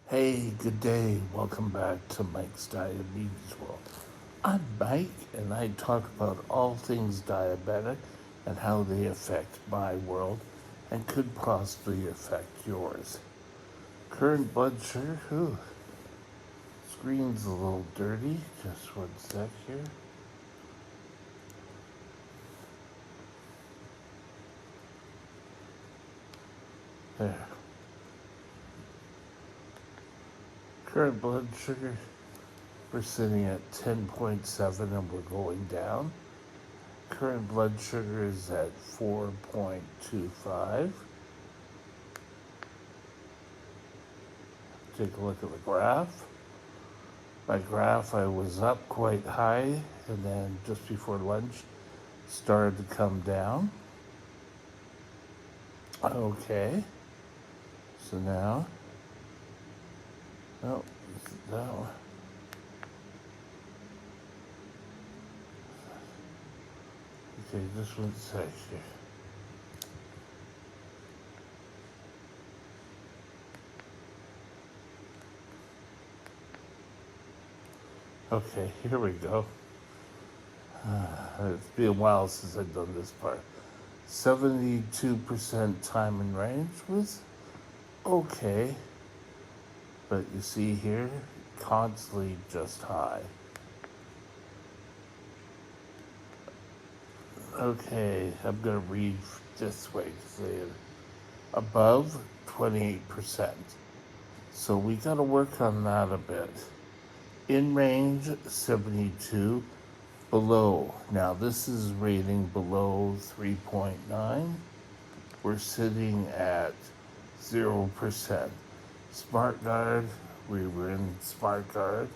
Hey, good day. Welcome back to Mike's Diabetes World. I'm Mike, and I talk about all things diabetic and how they affect my world and could possibly affect yours. Current blood sugar, screen's a little dirty. Just one sec here. There. Current blood sugar, we're sitting at 10.7 and we're going down. Current blood sugar is at 4.25. Take a look at the graph. My graph, I was up quite high, and then just before lunch, started to come down. Okay, so now, oh, no. Okay, just one sec here. Okay, here we go. It's been a while since I've done this part. 72% time in range was okay, but you see here, constantly just high. Okay, I'm gonna read this way. Above 28%. So we gotta work on that a bit. In range 72, below. Now this is rating below 3.9. We're sitting at 0%. Smart Guard, we were in Smart Guard.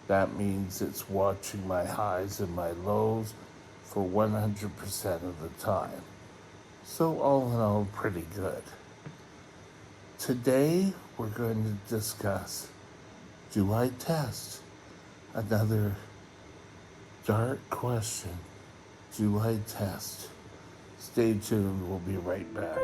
That means it's watching my highs and my lows for 100% of the time. So all in all, pretty good. Today, we're going to discuss, do I test? Another dark question. Do I test? Stay tuned, we'll be right back.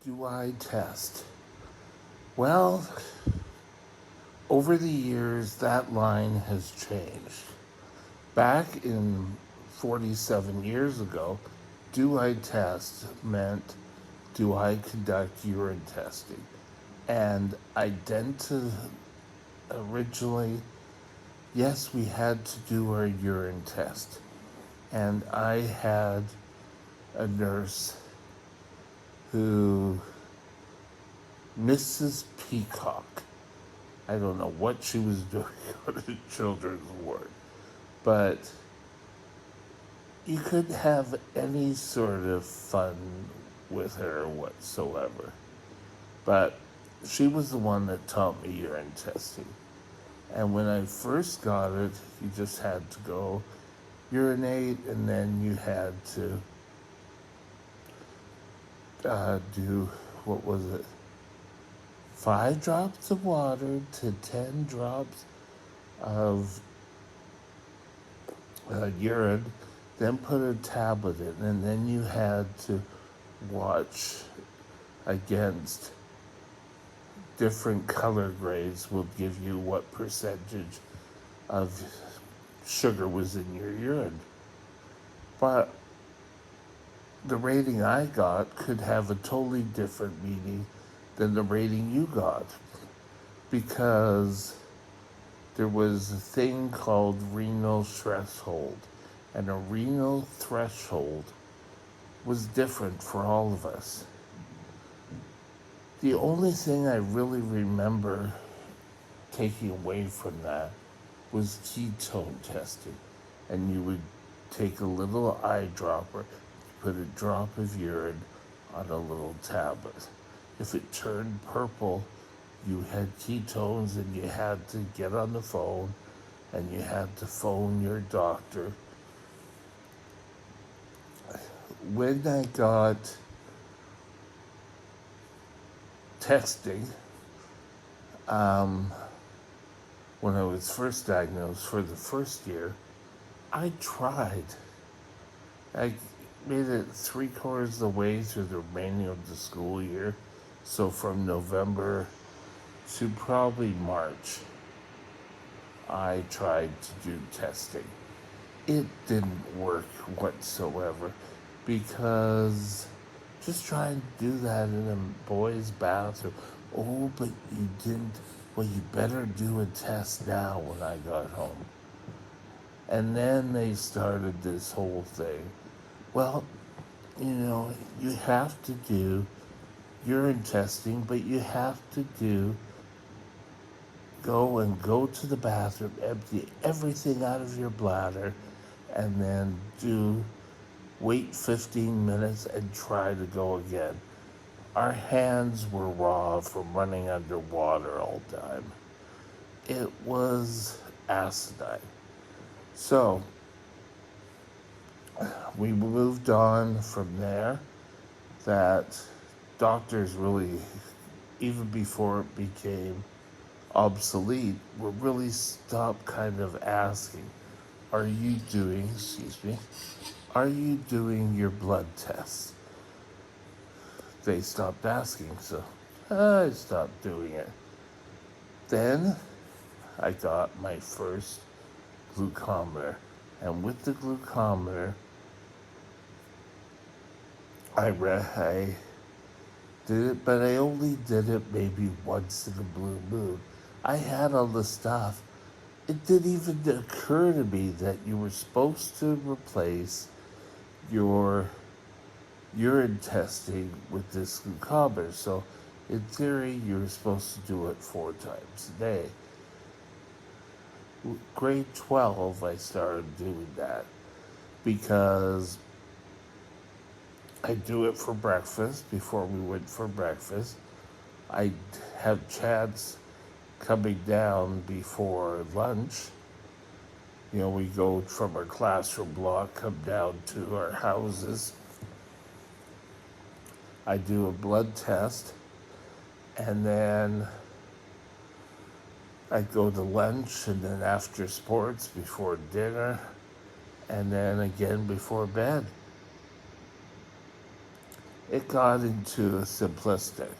Do I test? Well, over the years, that line has changed. Back in 47 years ago, do I test meant do I conduct urine testing? And originally, yes, we had to do our urine test. And I had a nurse who, Mrs. Peacock, I don't know what she was doing on a children's ward, but you could have any sort of fun with her whatsoever. But she was the one that taught me urine testing. And when I first got it, you just had to go urinate, and then you had to do, what was it, 5 drops of water to 10 drops of urine, then put a tablet in, and then you had to watch against different color grades will give you what percentage of sugar was in your urine. But the rating I got could have a totally different meaning than the rating you got, because there was a thing called renal threshold, and a renal threshold was different for all of us. The only thing I really remember taking away from that was ketone testing. And you would take a little eyedropper, put a drop of urine on a little tablet. If it turned purple, you had ketones and you had to get on the phone and you had to phone your doctor. When I got testing, when I was first diagnosed for the first year, I tried. I made it 3/4 of the way through the remaining of the school year. So from November to probably March, I tried to do testing. It didn't work whatsoever because just trying to do that in a boy's bathroom. Oh, but you didn't. Well, you better do a test now when I got home. And then they started this whole thing. Well, you have to do urine testing, but you have to go to the bathroom, empty everything out of your bladder, and then wait 15 minutes and try to go again. Our hands were raw from running underwater all the time. It was asinine. So we moved on from there. That doctors really, even before it became obsolete, were really stopped kind of asking, are you doing your blood tests? They stopped asking, so I stopped doing it. Then I got my first glucometer, and with the glucometer, I did it, but I only did it maybe once in a blue moon. I had all the stuff. It didn't even occur to me that you were supposed to replace your urine testing with this glucometer. So in theory, you're supposed to do it 4 times a day. Grade 12, I started doing that because I do it for breakfast before we went for breakfast. I'd have chats coming down before lunch. We go from our classroom block, come down to our houses. I do a blood test, and then I go to lunch, and then after sports, before dinner, and then again before bed. It got into a simplistic.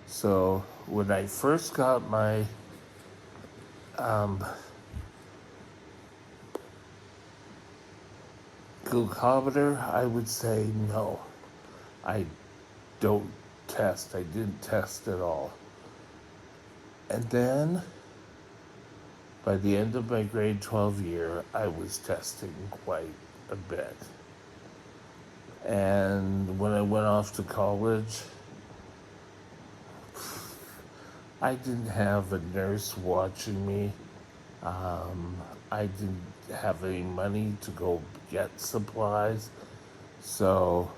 So when I first got my glucometer, I would say no. I don't test. I didn't test at all. And then by the end of my grade 12 year, I was testing quite a bit. And when I went off to college, I didn't have a nurse watching me. I didn't have any money to go get supplies, so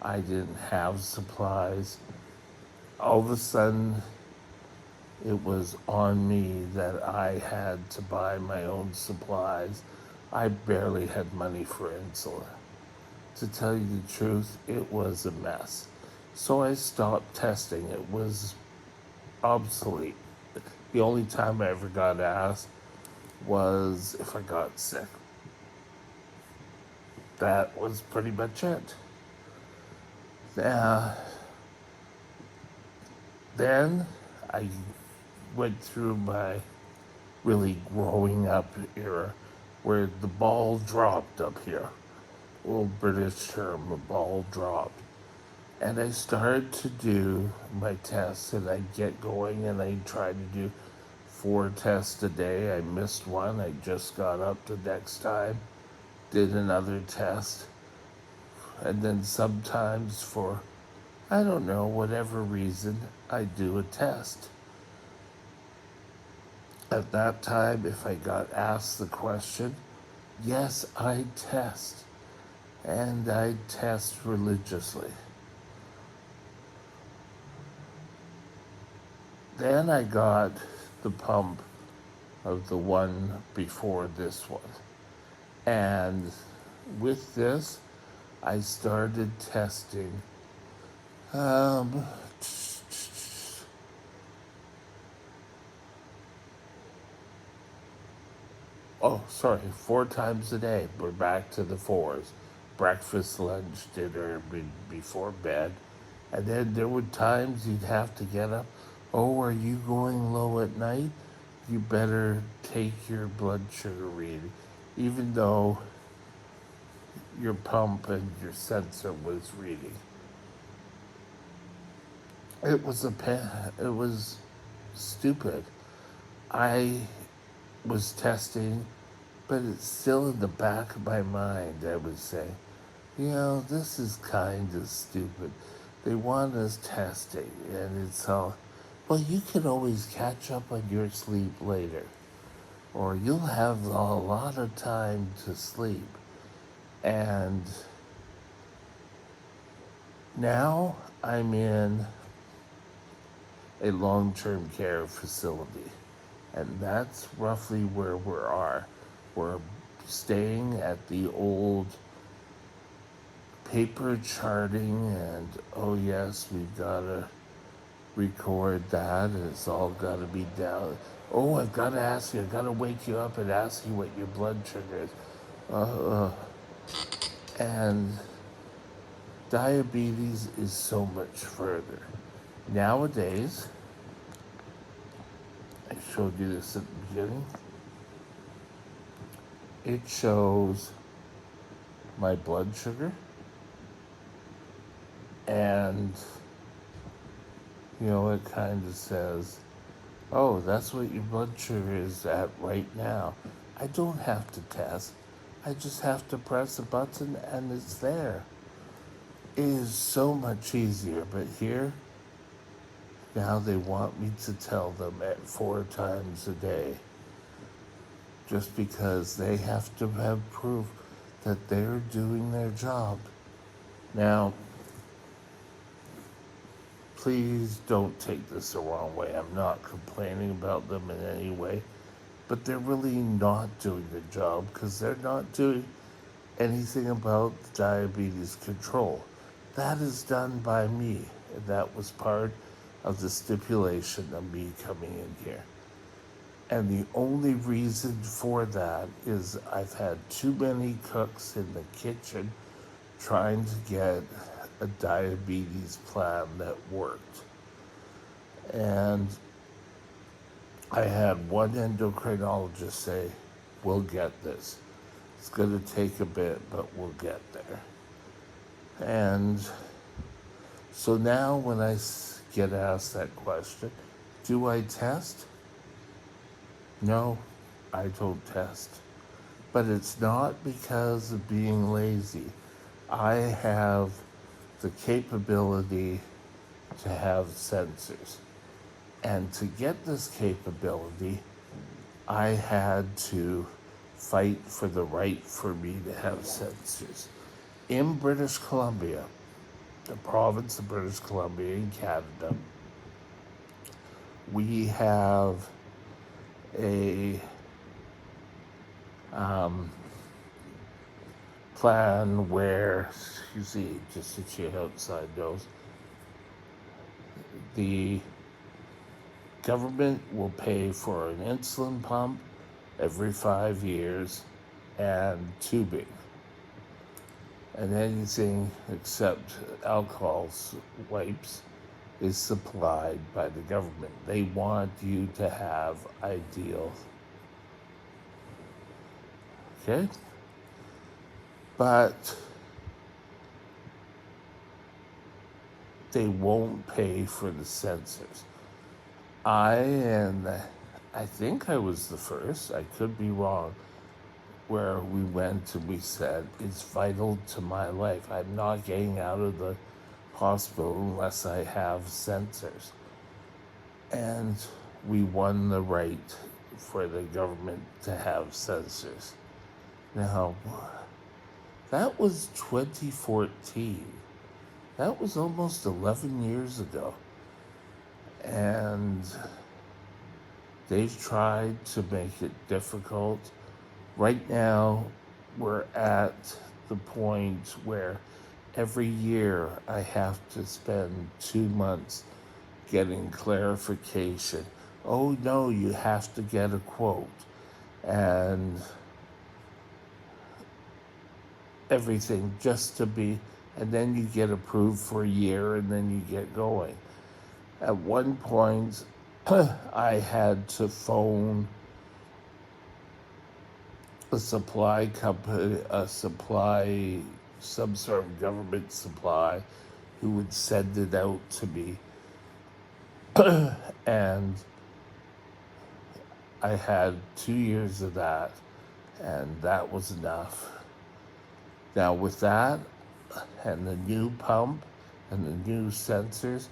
I didn't have supplies. All of a sudden, it was on me that I had to buy my own supplies. I barely had money for insulin. To tell you the truth, it was a mess. So I stopped testing. It was obsolete. The only time I ever got asked was if I got sick. That was pretty much it. Then I went through my really growing up era where the ball dropped up here. Old British term, the ball dropped. And I started to do my tests, and I'd get going, and I'd try to do 4 tests a day. I missed one. I just got up the next time, did another test. And then sometimes, for, I don't know, whatever reason, I do a test. At that time, if I got asked the question, yes, I test. And I test religiously. Then I got the pump of the one before this one. And with this, I started testing oh, sorry, 4 times a day. We're back to the fours. Breakfast, lunch, dinner, before bed. And then there were times you'd have to get up. Oh, are you going low at night? You better take your blood sugar reading, even though your pump and your sensor was reading. It was it was stupid. I was testing, but it's still in the back of my mind. I would say, this is kind of stupid. They want us testing, and it's all, well, you can always catch up on your sleep later, or you'll have a lot of time to sleep. And now I'm in a long-term care facility, and that's roughly where we are. We're staying at the old paper charting, and oh yes, we've got to record that, and it's all got to be down. Oh, I've got to ask you, I've got to wake you up and ask you what your blood sugar is. And diabetes is so much further. Nowadays, I showed you this at the beginning, it shows my blood sugar, and it kind of says, oh, that's what your blood sugar is at right now. I don't have to test. I just have to press a button and it's there. It is so much easier, but here, now they want me to tell them at 4 times a day, just because they have to have proof that they're doing their job. Now, please don't take this the wrong way. I'm not complaining about them in any way, but they're really not doing the job because they're not doing anything about diabetes control. That is done by me, and that was part of the stipulation of me coming in here. And the only reason for that is I've had too many cooks in the kitchen trying to get a diabetes plan that worked. And I had one endocrinologist say, we'll get this. It's going to take a bit, but we'll get there. And so now when I get asked that question, do I test? No, I don't test. But it's not because of being lazy. I have the capability to have sensors. And to get this capability, I had to fight for the right for me to have sensors. In British Columbia, the province of British Columbia in Canada, we have a plan where, you see, just to check outside those, the government will pay for an insulin pump every 5 years and tubing. And anything except alcohol wipes is supplied by the government. They want you to have ideal. Okay? But they won't pay for the sensors. I and I think I was the first, I could be wrong, where we went and we said, it's vital to my life. I'm not getting out of the hospital unless I have sensors. And we won the right for the government to have sensors. Now, that was 2014. That was almost 11 years ago. And they've tried to make it difficult. Right now, we're at the point where every year I have to spend 2 months getting clarification. Oh no, you have to get a quote. And everything just to be, and then you get approved for a year and then you get going. At one point, I had to phone a supply company, some sort of government supply, who would send it out to me. And I had 2 years of that, and that was enough. Now, with that, and the new pump, and the new sensors,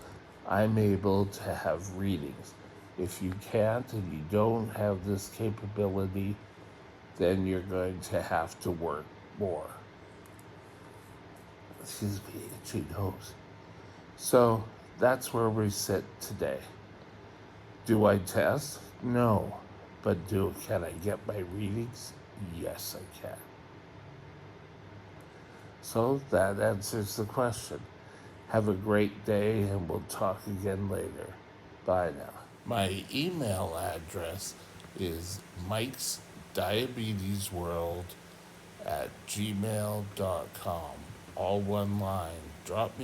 I'm able to have readings. If you can't and you don't have this capability, then you're going to have to work more. Excuse me, itchy nose. So that's where we sit today. Do I test? No. But can I get my readings? Yes, I can. So that answers the question. Have a great day, and we'll talk again later. Bye now. My email address is mikesdiabetesworld@gmail.com. All one line. Drop me